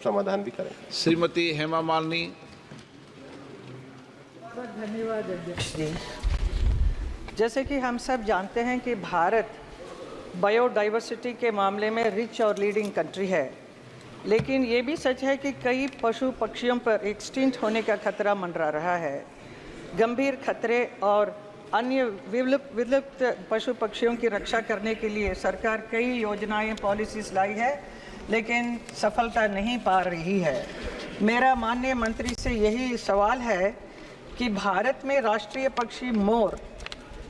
समाधान भी करेंगे। श्रीमती हेमा मालिनी। धन्यवाद अध्यक्ष जी। जैसे कि हम सब जानते हैं कि भारत बायोडाइवर्सिटी के मामले में रिच और लीडिंग कंट्री है, लेकिन ये भी सच है कि कई पशु पक्षियों पर एक्सटिंक्ट होने का खतरा मंडरा रहा है। गंभीर खतरे और अन्य विलुप्त पशु पक्षियों की रक्षा करने के लिए सरकार कई योजनाएं पॉलिसीज लाई है, लेकिन सफलता नहीं पा रही है। मेरा माननीय मंत्री से यही सवाल है कि भारत में राष्ट्रीय पक्षी मोर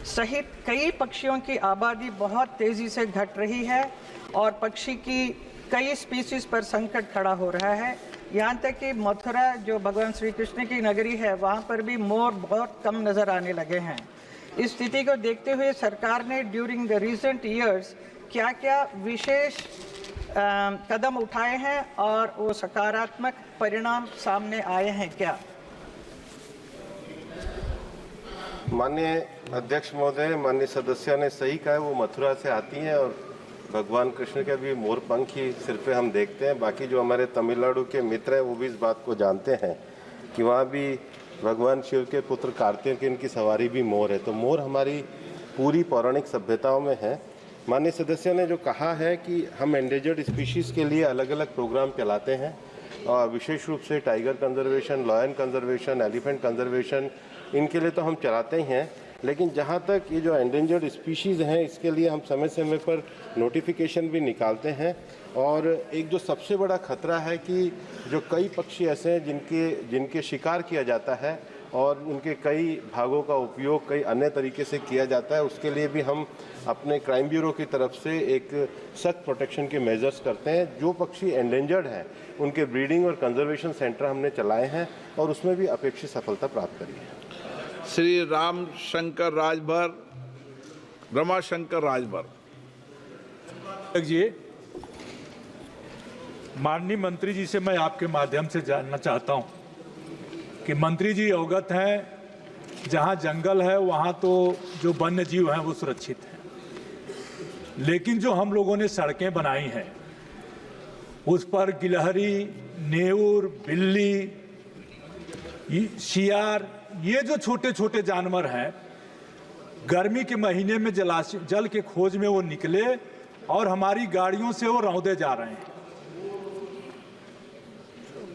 सहित कई पक्षियों की आबादी बहुत तेज़ी से घट रही है और पक्षी की कई स्पीसीज पर संकट खड़ा हो रहा है। यहाँ तक कि मथुरा जो भगवान श्री कृष्ण की नगरी है, वहाँ पर भी मोर बहुत कम नज़र आने लगे हैं। इस स्थिति को देखते हुए सरकार ने ड्यूरिंग द रिसेंट ईयर्स क्या क्या विशेष कदम उठाए हैं और वो सकारात्मक परिणाम सामने आए हैं क्या? माननीय अध्यक्ष महोदय, माननीय सदस्य ने सही कहा है, वो मथुरा से आती हैं और भगवान कृष्ण के भी मोर पंख ही सिर पे हम देखते हैं। बाकी जो हमारे तमिलनाडु के मित्र हैं वो भी इस बात को जानते हैं कि वहाँ भी भगवान शिव के पुत्र कार्तिकेय की सवारी भी मोर है। तो मोर हमारी पूरी पौराणिक सभ्यताओं में है। माननीय सदस्य ने जो कहा है कि हम एंडेंजर्ड स्पीशीज़ के लिए अलग अलग प्रोग्राम चलाते हैं और विशेष रूप से tiger conservation, lion conservation, elephant conservation, इनके लिए तो हम चलाते ही हैं। लेकिन जहाँ तक ये जो एंडेंजर्ड स्पीशीज़ हैं, इसके लिए हम समय समय पर नोटिफिकेशन भी निकालते हैं। और एक जो सबसे बड़ा खतरा है कि जो कई पक्षी ऐसे हैं जिनके शिकार किया जाता है और उनके कई भागों का उपयोग कई अन्य तरीके से किया जाता है, उसके लिए भी हम अपने क्राइम ब्यूरो की तरफ से एक सख्त प्रोटेक्शन के मेजर्स करते हैं। जो पक्षी एंडेंजर्ड हैं उनके ब्रीडिंग और कंजर्वेशन सेंटर हमने चलाए हैं और उसमें भी अपेक्षित सफलता प्राप्त करी है। श्री रामशंकर राजभर, रमाशंकर राजभर जी। माननीय मंत्री जी से मैं आपके माध्यम से जानना चाहता हूं कि मंत्री जी अवगत हैं जहां जंगल है वहां तो जो वन्य जीव हैं वो सुरक्षित हैं, लेकिन जो हम लोगों ने सड़कें बनाई हैं उस पर गिलहरी, नेऊर, बिल्ली, शियार, ये जो छोटे छोटे जानवर हैं, गर्मी के महीने में जल के खोज में वो निकले और हमारी गाड़ियों से वो रौंदे जा रहे हैं।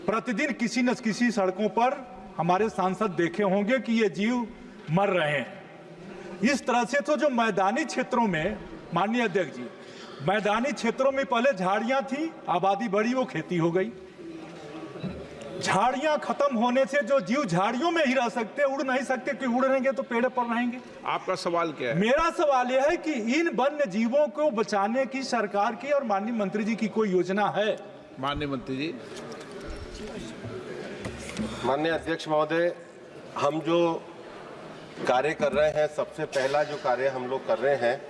प्रतिदिन किसी न किसी सड़कों पर हमारे सांसद देखे होंगे कि ये जीव मर रहे हैं। इस तरह से तो जो मैदानी क्षेत्रों में, माननीय अध्यक्ष जी, मैदानी क्षेत्रों में पहले झाड़ियां थी, आबादी बढ़ी, वो खेती हो गई। झाड़ियां खत्म होने से जो जीव झाड़ियों में ही रह सकते, उड़ नहीं सकते, कि उड़ रहेंगे तो पेड़ पर रहेंगे। आपका सवाल क्या है? मेरा सवाल यह है कि इन वन्य जीवों को बचाने की सरकार की और माननीय मंत्री जी की कोई योजना है? माननीय मंत्री जी। माननीय अध्यक्ष महोदय, हम जो कार्य कर रहे हैं, सबसे पहला जो कार्य हम लोग कर रहे हैं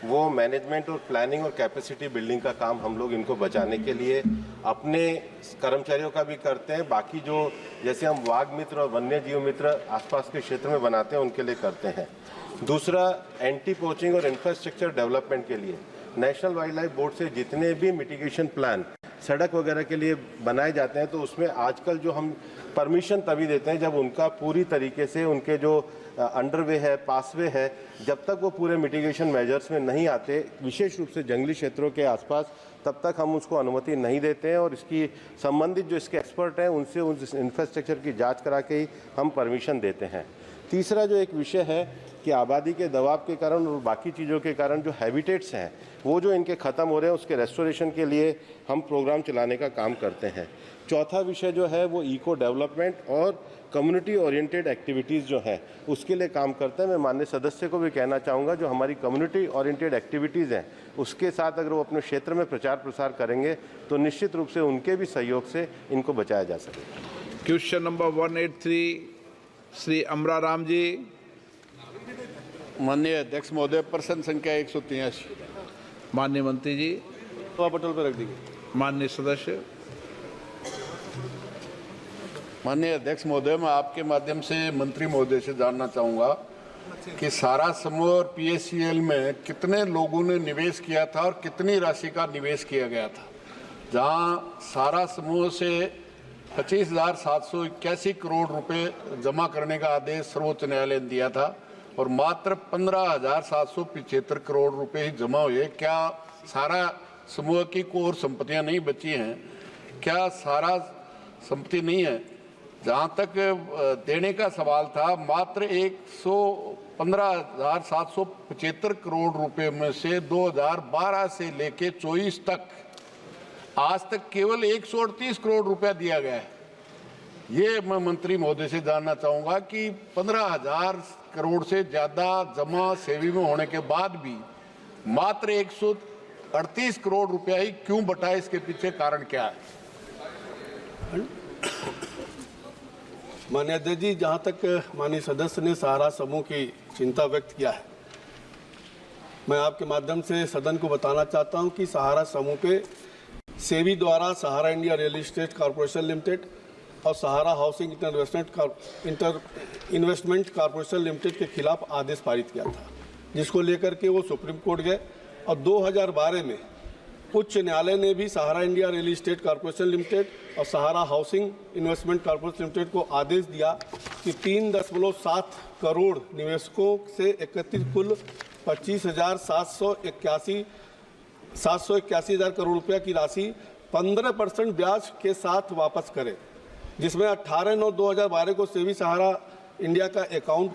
वो मैनेजमेंट और प्लानिंग और कैपेसिटी बिल्डिंग का काम हम लोग इनको बचाने के लिए अपने कर्मचारियों का भी करते हैं। बाकी जो जैसे हम वाघ मित्र और वन्य जीव मित्र आसपास के क्षेत्र में बनाते हैं उनके लिए करते हैं। दूसरा, एंटी पोचिंग और इंफ्रास्ट्रक्चर डेवलपमेंट के लिए नेशनल वाइल्ड लाइफ बोर्ड से जितने भी मिटिगेशन प्लान सड़क वगैरह के लिए बनाए जाते हैं, तो उसमें आजकल जो हम परमिशन तभी देते हैं जब उनका पूरी तरीके से उनके जो अंडरवे है, पासवे है, जब तक वो पूरे मिटिगेशन मेजर्स में नहीं आते, विशेष रूप से जंगली क्षेत्रों के आसपास, तब तक हम उसको अनुमति नहीं देते हैं और इसकी संबंधित जो इसके एक्सपर्ट हैं उनसे उस इंफ्रास्ट्रक्चर की जांच करा के ही हम परमिशन देते हैं। तीसरा जो एक विषय है कि आबादी के दबाव के कारण और बाकी चीज़ों के कारण जो हैबिटेट्स हैं वो जो इनके ख़त्म हो रहे हैं, उसके रेस्टोरेशन के लिए हम प्रोग्राम चलाने का काम करते हैं। चौथा विषय जो है वो इको डेवलपमेंट और कम्युनिटी ओरिएंटेड एक्टिविटीज़ जो हैं उसके लिए काम करते हैं। मैं माननीय सदस्य को भी कहना चाहूँगा, जो हमारी कम्युनिटी ओरिएंटेड एक्टिविटीज़ हैं उसके साथ अगर वो अपने क्षेत्र में प्रचार प्रसार करेंगे तो निश्चित रूप से उनके भी सहयोग से इनको बचाया जा सकेगा। क्वेश्चन नंबर 183 श्री अमरा राम जी। माननीय अध्यक्ष महोदय, प्रश्न संख्या 183। माननीय मंत्री जी। तो आप पटल पर रख दीजिए। माननीय सदस्य। माननीय अध्यक्ष महोदय, मैं आपके माध्यम से मंत्री महोदय से जानना चाहूँगा कि सारा समूह और PSCL में कितने लोगों ने निवेश किया था और कितनी राशि का निवेश किया गया था? जहां सारा समूह से 25,781 करोड़ रुपए जमा करने का आदेश सर्वोच्च न्यायालय ने दिया था और मात्र 15,775 करोड़ रुपए ही जमा हुए। क्या सारा समूह की कोर संपत्तियां नहीं बची हैं? क्या सारा संपत्ति नहीं है? जहां तक देने का सवाल था, मात्र 115,775 करोड़ रुपए में से 2012 से लेके 24 तक आज तक केवल 138 करोड़ रुपया दिया गया है। ये मैं मंत्री महोदय से जानना चाहूंगा कि 15,000 करोड़ से ज्यादा जमा सेवी में होने के बाद भी मात्र 138 करोड़ रुपया ही क्यों बटा? इसके पीछे कारण क्या है? माननीय अध्यक्ष जी, जहाँ तक माननीय सदस्य ने सहारा समूह की चिंता व्यक्त किया है, मैं आपके माध्यम से सदन को बताना चाहता हूँ कि सहारा समूह पे सेबी द्वारा Sahara India real estate corporation limited और Sahara housing investment corporation limited के खिलाफ आदेश पारित किया था, जिसको लेकर के वो सुप्रीम कोर्ट गए और 2012 में उच्च न्यायालय ने भी Sahara India real estate corporation limited और Sahara housing investment corporation limited को आदेश दिया कि 3.7 करोड़ निवेशकों से एकत्रित कुल 781,000 करोड़ रुपया की राशि 15% ब्याज के साथ वापस करें, जिसमें 18/9/2012 को सेबी सहारा इंडिया का अकाउंट